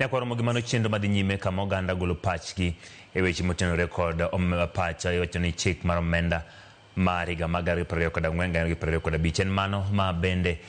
Nyako Ramogi mano chenro madhi nyime kama oganda golo pachgi e weche motenore kod pacha iwacho ni chik mar omenda mar higa mag 2024-2025 en mano ma bende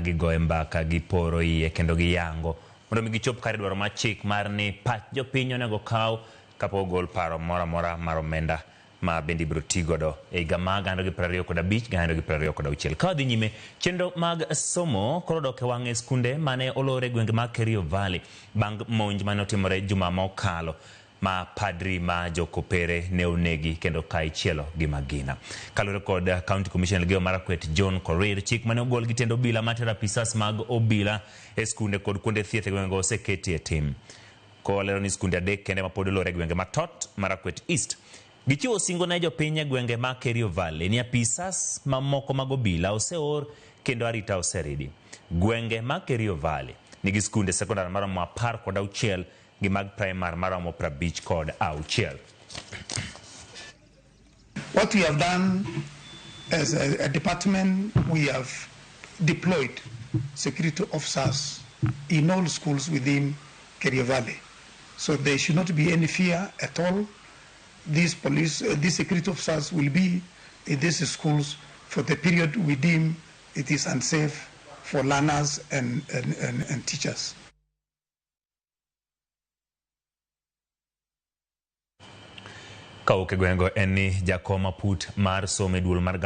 gigoye mbaka giporo iye kendo giyango mondo mi gichop kare dwaro mar chik mar ni pach jopiny onego kaw kapok ogol paro moro amora mar omenda ma bendi biro tigodo e higa mag 2025-2026. Ka wadhi nyime chenro mag somo koro dok e wang'e skunde mane olor e gwenge mag Kerio Valley bang' monj mane otimore juma mokalo ma padri ma jokopere ne onegi kendo kaichielo gi magina. Kalure kod County Commissioner Elgeyo Marakwet John Korir, chik mane ogol gi tendo obila matero apisas mag obila e skunde kod kuonde thieth e gwenge oseketi e tim. Kolero ni skunde adek kende ma pod olor e gwenge Matot, Marakwet East. Gichiwo singo ne jopiny e gwenge ma Kerio Valley ni apisas mamoko mag obila oseor kendo arita oseridi. Gwenge ma Kerio Valley nigi skunde sekondar maromo 16 gi mag primar maromo 56. What we have done as a department, we have deployed security officers in all schools within Kerio Valley. So there should not be any fear at all. These security officers will be in these schools for the period we deem it is unsafe for learners and teachers. Kauke gwengo eni jakoma put mar some duol mar